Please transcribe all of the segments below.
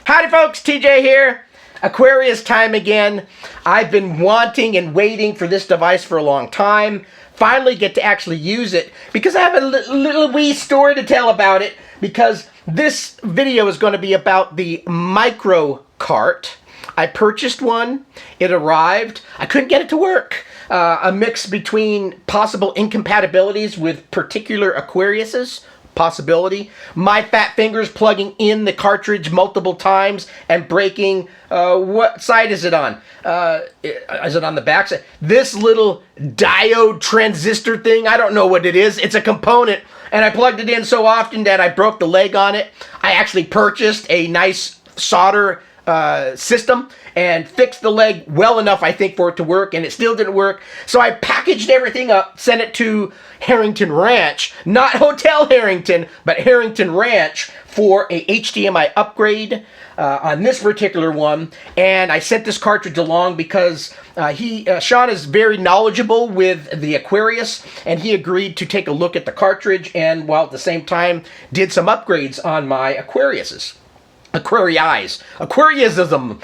Howdy folks, TJ here. Aquarius time again. I've been wanting and waiting for this device for a long time. Finally get to actually use it because I have a little wee story to tell about it, because this video is going to be about the micro cart. I purchased one, it arrived, I couldn't get it to work. A mix between possible incompatibilities with particular Aquariuses, possibility. My fat fingers plugging in the cartridge multiple times and breaking. What side is it on? Is it on the back side? This little diode transistor thing, I don't know what it is. It's a component, and I plugged it in so often that I broke the leg on it. I actually purchased a nice solder system and fixed the leg well enough, I think, for it to work, and it still didn't work. So I packaged everything up, sent it to Harrington Ranch, not Hotel Harrington, but Harrington Ranch, for a HDMI upgrade on this particular one. And I sent this cartridge along because Sean is very knowledgeable with the Aquarius, and he agreed to take a look at the cartridge, and while at the same time did some upgrades on my Aquariuses. Aquarius, Aquariusism,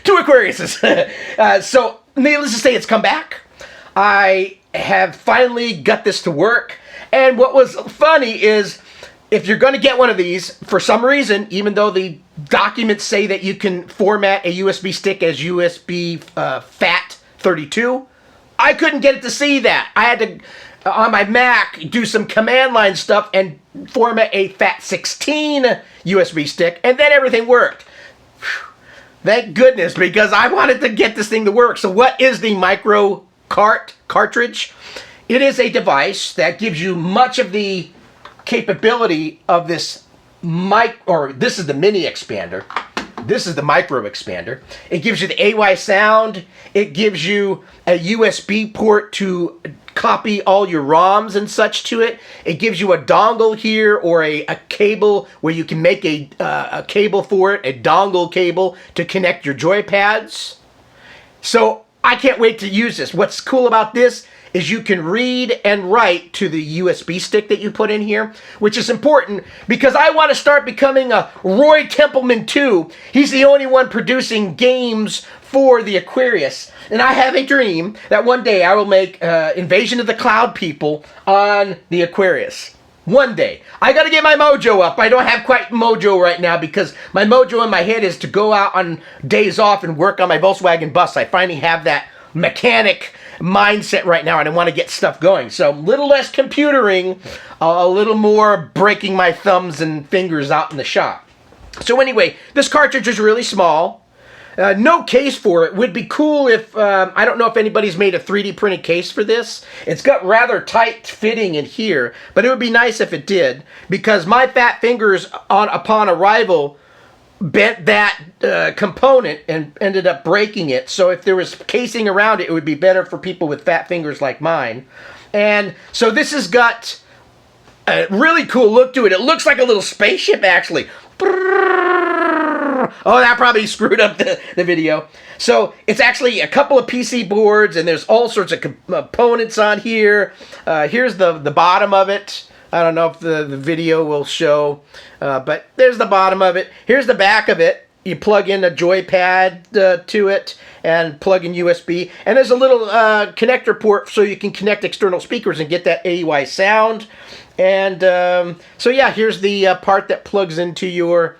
two Aquariuses. So, needless to say, it's come back. I have finally got this to work. And what was funny is, if you're going to get one of these, for some reason, even though the documents say that you can format a USB stick as USB FAT32, I couldn't get it to see that. I had to, on my Mac, do some command line stuff and format a FAT16 USB stick, and then everything worked. Whew. Thank goodness, because I wanted to get this thing to work. So what is the micro cartridge? It is a device that gives you much of the capability of this this is the mini expander. This is the micro expander. It gives you the AY sound. It gives you a USB port to copy all your ROMs and such to it. It gives you a dongle here, or a cable where you can make a cable for it, a dongle cable to connect your joypads. So I can't wait to use this. What's cool about this is you can read and write to the USB stick that you put in here, which is important because I want to start becoming a Roy Templeman too. He's the only one producing games for the Aquarius, and I have a dream that one day I will make Invasion of the Cloud people on the Aquarius. One day. I gotta get my mojo up. I don't have quite mojo right now because my mojo in my head is to go out on days off and work on my Volkswagen bus. I finally have that mechanic mindset right now, and I want to get stuff going. So a little less computering, a little more breaking my thumbs and fingers out in the shop. So anyway, this cartridge is really small. No case for it. Would be cool if, I don't know if anybody's made a 3D printed case for this. It's got rather tight fitting in here, but it would be nice if it did, because my fat fingers upon arrival bent that component and ended up breaking it. So if there was casing around it, it would be better for people with fat fingers like mine. And so this has got a really cool look to it. It looks like a little spaceship, actually. Oh, that probably screwed up the video. So it's actually a couple of PC boards, and there's all sorts of components on here. Here's the bottom of it. I don't know if the video will show, but there's the bottom of it. Here's the back of it. You plug in a joypad to it and plug in USB. And there's a little connector port so you can connect external speakers and get that AY sound. And so yeah, here's the part that plugs into your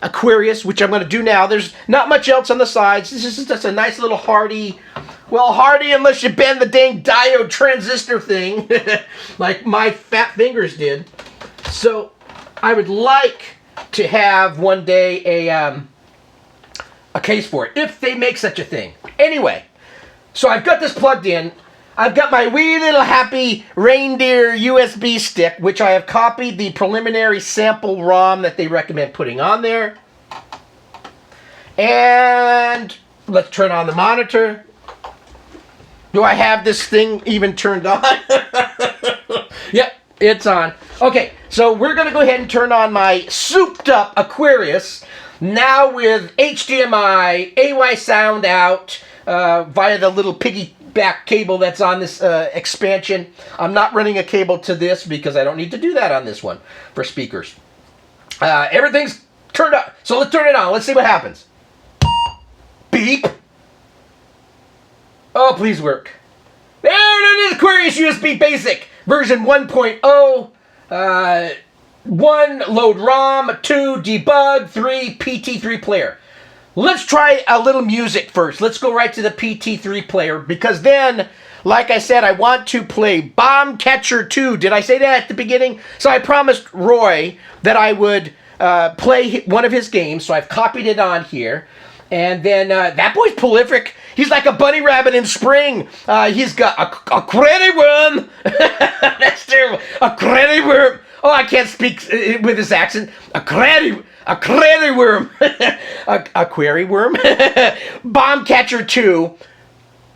Aquarius, which I'm going to do now. There's not much else on the sides. This is just a nice little hardy, well, hardy unless you bend the dang diode transistor thing like my fat fingers did. So I would like to have one day a case for it, if they make such a thing. Anyway, so I've got this plugged in. I've got my wee little happy reindeer USB stick, which I have copied the preliminary sample ROM that they recommend putting on there. And let's turn on the monitor. Do I have this thing even turned on? Yep, it's on. Okay, so we're going to go ahead and turn on my souped up Aquarius, now with HDMI, AY sound out, via the little piggyback cable that's on this expansion. I'm not running a cable to this because I don't need to do that on this one for speakers. Everything's turned up. So let's turn it on. Let's see what happens. Beep. Oh, please work. There it is, Aquarius USB Basic, version 1.0. 1, load ROM. 2, debug. 3, PT3 player. Let's try a little music first. Let's go right to the PT3 player, because then, like I said, I want to play Bomb Catcher 2. Did I say that at the beginning? So I promised Roy that I would play one of his games, so I've copied it on here. And then that boy's prolific. He's like a bunny rabbit in spring. He's got a credit worm. That's terrible. A credit worm. Oh, I can't speak with this accent. A credit worm. a query worm. Bomb Catcher 2.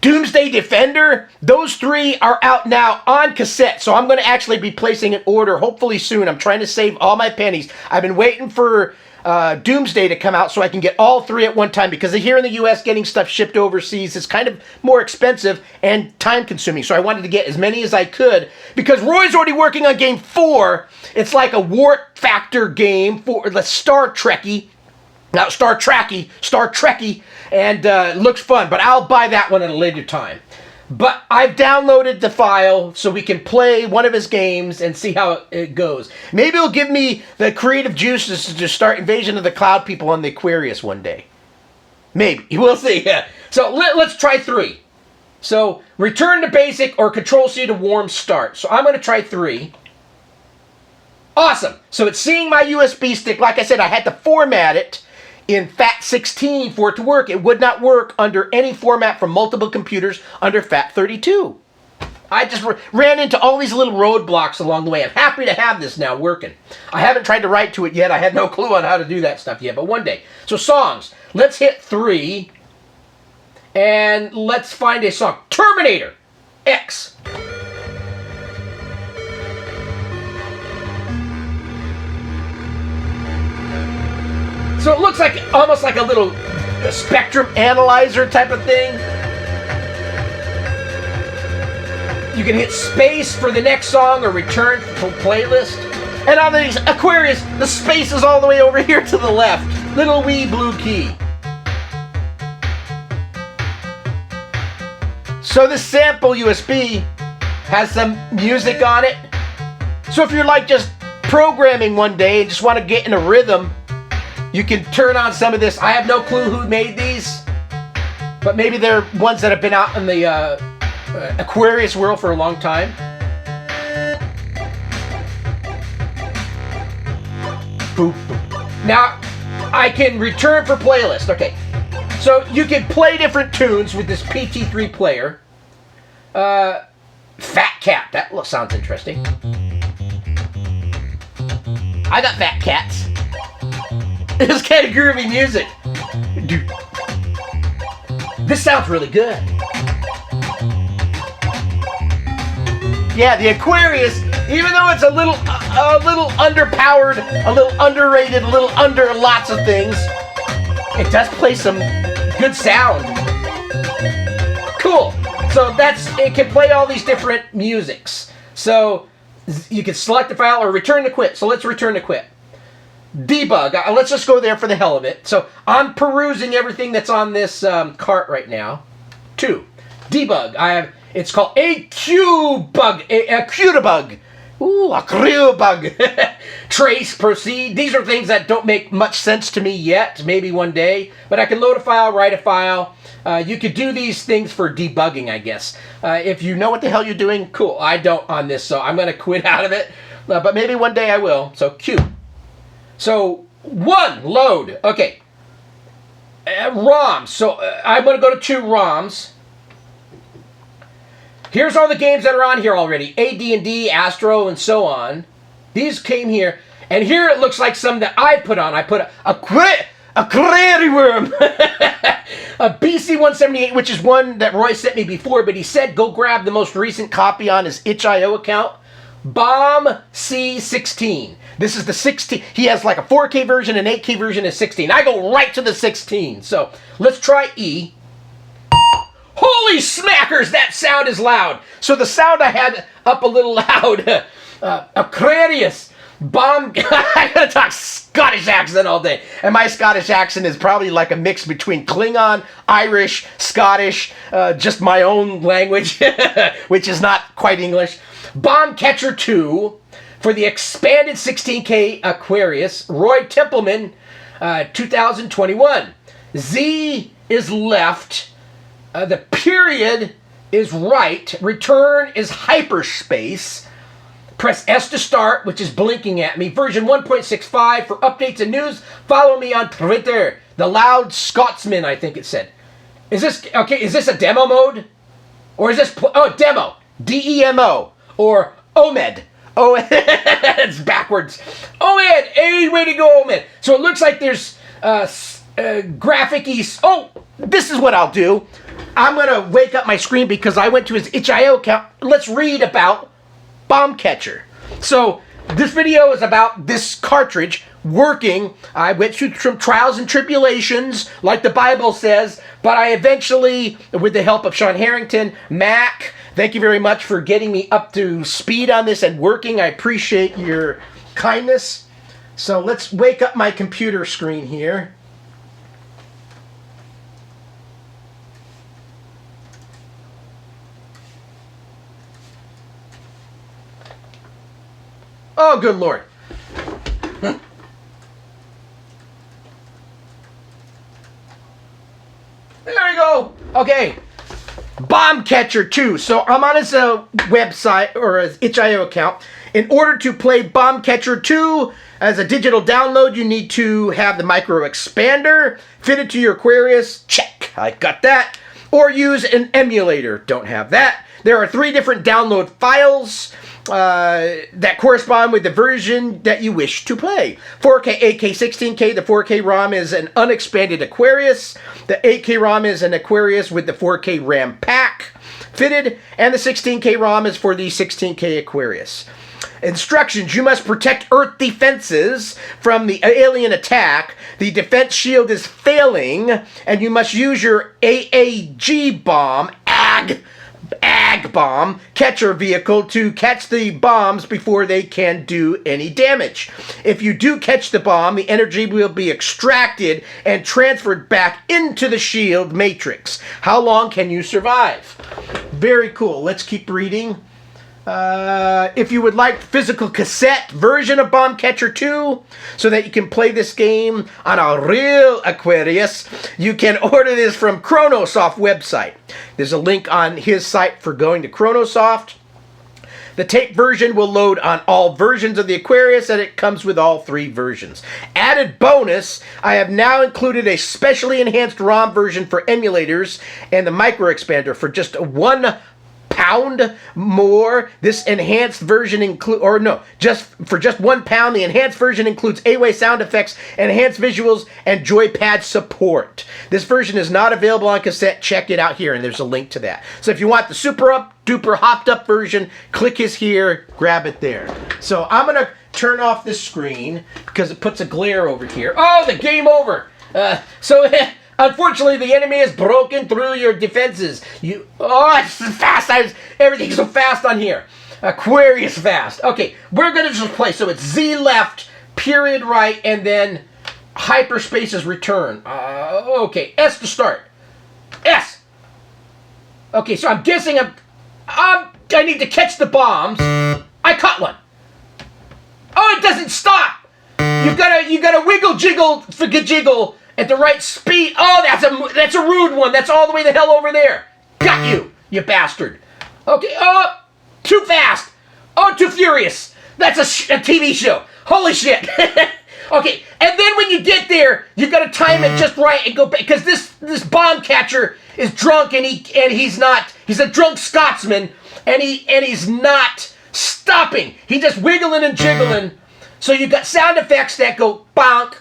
Doomsday Defender. Those 3 are out now on cassette. So I'm going to actually be placing an order hopefully soon. I'm trying to save all my pennies. I've been waiting for Doomsday to come out so I can get all 3 at one time, because here in the US getting stuff shipped overseas is kind of more expensive and time consuming. So I wanted to get as many as I could, because Roy's already working on game 4. It's like a Wart Factor game for the Star Trekkie, and looks fun, but I'll buy that one at a later time. But I've downloaded the file so we can play one of his games and see how it goes. Maybe it'll give me the creative juices to just start Invasion of the Cloud people on the Aquarius one day. Maybe. We'll see. Yeah. So let's try 3. So return to basic or Control-C to warm start. So I'm going to try 3. Awesome. So it's seeing my USB stick. Like I said, I had to format it in FAT16 for it to work. It would not work under any format from multiple computers under FAT32. I just ran into all these little roadblocks along the way. I'm happy to have this now working. I haven't tried to write to it yet. I had no clue on how to do that stuff yet, but one day. So songs. Let's hit 3, and let's find a song. Terminator X. So it looks like almost like a little spectrum analyzer type of thing. You can hit space for the next song or return to playlist. And on these Aquarius, the space is all the way over here to the left. Little wee blue key. So this sample USB has some music on it. So if you're like just programming one day and just want to get in a rhythm, you can turn on some of this. I have no clue who made these, but maybe they're ones that have been out in the Aquarius world for a long time. Boop, boop. Now, I can return for playlist. Okay, so you can play different tunes with this PT3 player. Fat Cat, that sounds interesting. I got Fat Cats. It's kind of groovy music. This sounds really good. Yeah, the Aquarius, even though it's a little underpowered, a little underrated, a little under lots of things, it does play some good sound. Cool. So it can play all these different musics. So you can select the file or return to quit. So let's return to quit. Debug. Let's just go there for the hell of it. So I'm perusing everything that's on this cart right now. 2. Debug. It's called a Q-bug. A Q-bug. Ooh, a Q-bug. Trace, proceed. These are things that don't make much sense to me yet. Maybe one day. But I can load a file, write a file. You could do these things for debugging, I guess. If you know what the hell you're doing, cool. I don't on this, so I'm going to quit out of it. But maybe one day I will. So Q. So 1, load. Okay. ROMs. So I'm going to go to 2 ROMs. Here's all the games that are on here already. AD&D, Astro, and so on. These came here. And here it looks like some that I put on. I put a Query Worm. A BC-178, which is one that Roy sent me before, but he said go grab the most recent copy on his itch.io account. Bomb C16. This is the 16. He has like a 4K version, an 8K version, and 16. I go right to the 16. So let's try E. Holy smackers, that sound is loud. So the sound I had up a little loud. Aquarius. Bomb. I gotta talk Scottish accent all day, and my Scottish accent is probably like a mix between Klingon, Irish, Scottish, just my own language, which is not quite English. Bomb Catcher 2 for the expanded 16K Aquarius, Roy Templeman, 2021. Z is left. The period is right. Return is hyperspace. Press S to start, which is blinking at me. Version 1.65 for updates and news. Follow me on Twitter. The Loud Scotsman, I think it said. Is this okay? Is this a demo mode, or is this demo? DEMO or OMED? Oh, it's backwards. OMED. Hey, way to go, OMED. So it looks like there's graphic-y. Oh, this is what I'll do. I'm gonna wake up my screen because I went to his itch.io account. Let's read about Bomb Catcher. So this video is about this cartridge working. I went through some trials and tribulations, like the Bible says, but I eventually, with the help of Sean Harrington, Mack, thank you very much for getting me up to speed on this and working. I appreciate your kindness. So let's wake up my computer screen here. Oh, good Lord. There we go. Okay. Bomb Catcher 2. So I'm on his website or his itch.io account. In order to play Bomb Catcher 2 as a digital download, you need to have the micro expander fitted to your Aquarius. Check. I got that. Or use an emulator. Don't have that. There are 3 different download files that correspond with the version that you wish to play. 4K, 8K, 16K. The 4K ROM is an unexpanded Aquarius. The 8K ROM is an Aquarius with the 4K RAM pack fitted. And the 16K ROM is for the 16K Aquarius. Instructions: you must protect Earth defenses from the alien attack. The defense shield is failing, and you must use your AAG bomb, AG bomb catcher vehicle to catch the bombs before they can do any damage. If you do catch the bomb, the energy will be extracted and transferred back into the shield matrix. How long can you survive? Very cool. Let's keep reading. If you would like physical cassette version of Bomb Catcher 2 so that you can play this game on a real Aquarius, you can order this from Cronosoft website. There's a link on his site for going to Cronosoft. The tape version will load on all versions of the Aquarius, and it comes with all 3 versions. Added bonus, I have now included a specially enhanced ROM version for emulators and the micro expander for just £1 more. This enhanced version just for just £1, the enhanced version includes A-Way sound effects, enhanced visuals, and joypad support. This version is not available on cassette. Check it out here, and there's a link to that. So if you want the super up duper hopped up version, click his here, grab it there. So I'm gonna turn off this screen because it puts a glare over here. Oh, the game over. Unfortunately, the enemy has broken through your defenses. It's fast. Everything's so fast on here. Aquarius fast. Okay, we're going to just play. So it's Z left, period right, and then hyperspace is return. Okay, S to start. S. Okay, so I'm guessing I need to catch the bombs. I caught one. Oh, it doesn't stop. You gotta wiggle jiggle at the right speed. Oh, that's a rude one. That's all the way the hell over there. Got you, you bastard. Okay, oh, too fast. Oh, too furious. That's a TV show. Holy shit. Okay, and then when you get there, you gotta time it just right and go back, because this bomb catcher is drunk and he's a drunk Scotsman and he's not stopping. He's just wiggling and jiggling. So you got sound effects that go bonk.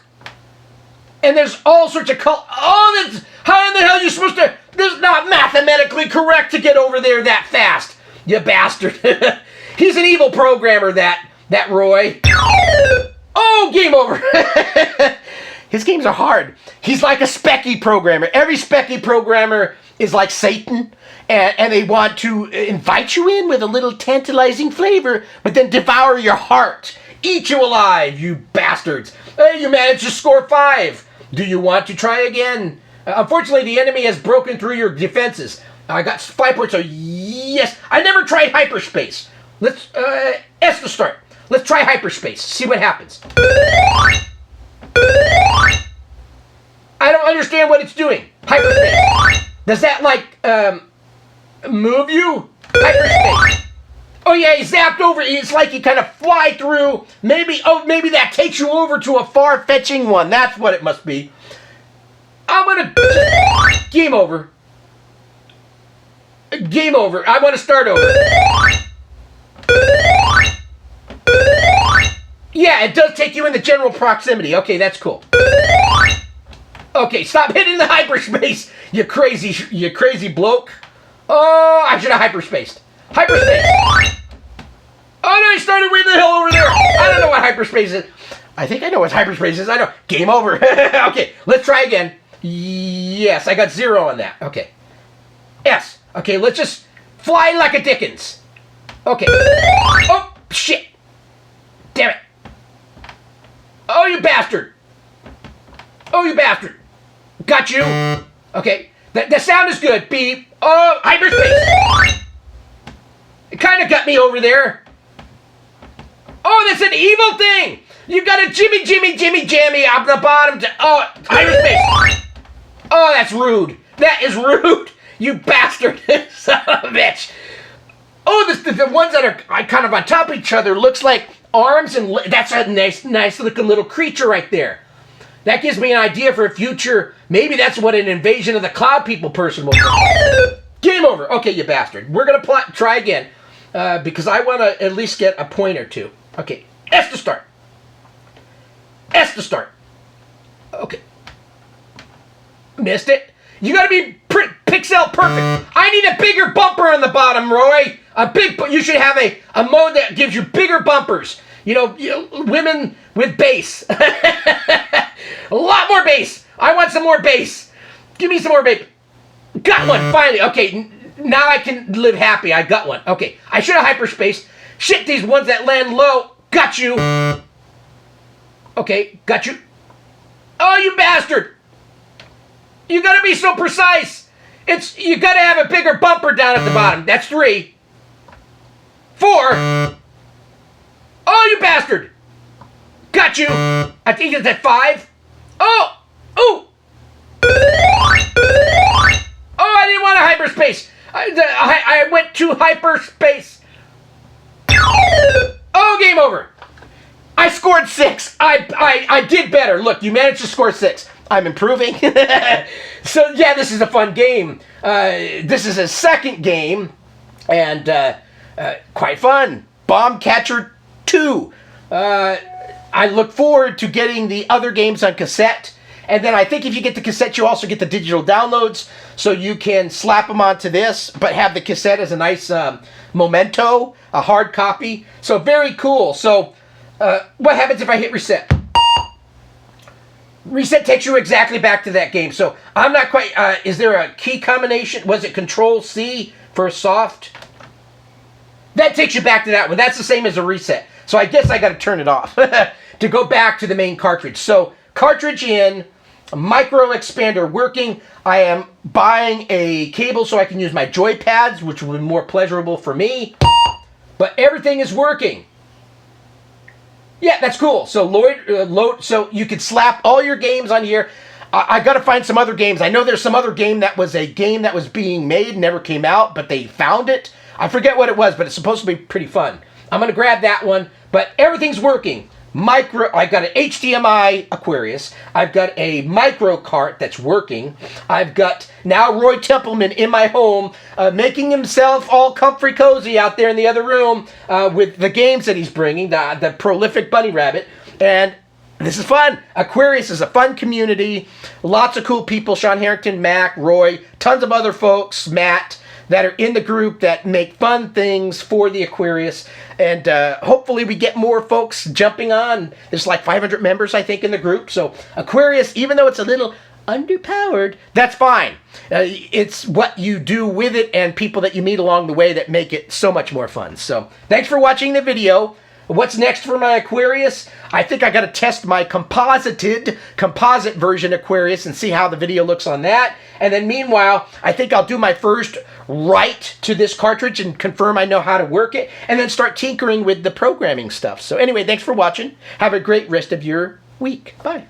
And there's all sorts of how in the hell are you supposed to? This is not mathematically correct to get over there that fast, you bastard. He's an evil programmer, that Roy. Oh, game over. His games are hard. He's like a specky programmer. Every specky programmer is like Satan, and they want to invite you in with a little tantalizing flavor, but then devour your heart. eat you alive, you bastards. You managed to score 5. Do you want to try again? Unfortunately, the enemy has broken through your defenses. I got 5 points, so yes. I never tried hyperspace. Let's, S to start. Let's try hyperspace, see what happens. I don't understand what it's doing. Hyperspace. Does that, like, move you? Hyperspace. Oh yeah, he zapped over. It's like you kind of fly through. Maybe that takes you over to a far-fetching one. That's what it must be. I'm gonna game over. Game over. I want to start over. Yeah, it does take you in the general proximity. Okay, that's cool. Okay, stop hitting the hyperspace, you crazy bloke. Oh, I should have hyperspaced. Hyperspace. Oh no, he started way the hell over there. I don't know what hyperspace is. I think I know what hyperspace is. I know. Game over. Okay, let's try again. Yes, I got 0 on that. Okay. S. Okay, let's just fly like a Dickens. Okay. Oh, shit. Damn it. Oh, you bastard. Oh, you bastard. Got you. Okay. The sound is good. Beep. Oh, hyperspace. It kind of got me over there. Oh, that's an evil thing. You got a jimmy jammy up the bottom. Oh, hyperspace. Oh, that's rude. That is rude. You bastard. Son of a bitch. Oh, the ones that are kind of on top of each other looks like arms, and that's a nice looking little creature right there. That gives me an idea for a future. Maybe that's what an Invasion of the Cloud People person will do. Game over. Okay, you bastard. We're going to try again because I want to at least get a point or 2. Okay, S to start. S to start. Okay. Missed it. You got to be pixel perfect. I need a bigger bumper on the bottom, Roy. You should have a mode that gives you bigger bumpers. You know, women with bass. A lot more bass. I want some more bass. Give me some more bass. Got one, finally. Okay, now I can live happy. I got one. Okay, I should have hyperspaced. Shit, these ones that land low. Got you. Okay, got you. Oh, you bastard. You gotta be so precise. You gotta have a bigger bumper down at the bottom. That's 3. 4. Oh, you bastard. Got you. I think it's at 5. Oh. Ooh. Oh, I didn't want a hyperspace. I went to hyperspace. Oh, game over. I scored 6. I did better. Look, you managed to score 6. I'm improving. So, yeah, this is a fun game. This is a second game, and quite fun. Bomb Catcher 2. I look forward to getting the other games on cassette. And then I think if you get the cassette, you also get the digital downloads, so you can slap them onto this, but have the cassette as a nice memento, a hard copy. So very cool. So what happens if I hit reset? Reset takes you exactly back to that game. So I'm not quite, is there a key combination? Was it Control-C for soft? That takes you back to that one. That's the same as a reset. So I guess I got to turn it off to go back to the main cartridge. So cartridge in, micro expander working. I am buying a cable so I can use my joy pads, which will be more pleasurable for me. But everything is working. Yeah, that's cool. So load. So you could slap all your games on here. I got to find some other games. I know there's some other game that was being made, never came out, but they found it. I forget what it was, but it's supposed to be pretty fun. I'm going to grab that one, but everything's working. I've got an HDMI Aquarius. I've got a micro cart that's working. I've got now Roy Templeman in my home, making himself all comfy cozy out there in the other room with the games that he's bringing, the prolific bunny rabbit. And this is fun. Aquarius is a fun community. Lots of cool people. Sean Harrington, Mack, Roy, tons of other folks, Matt, that are in the group that make fun things for the Aquarius. And hopefully we get more folks jumping on. There's like 500 members, I think, in the group. So Aquarius, even though it's a little underpowered, that's fine. It's what you do with it and people that you meet along the way that make it so much more fun. So thanks for watching the video. What's next for my Aquarius? I think I got to test my composite version Aquarius and see how the video looks on that. And then meanwhile, I think I'll do my first write to this cartridge and confirm I know how to work it, and then start tinkering with the programming stuff. So anyway, thanks for watching. Have a great rest of your week. Bye.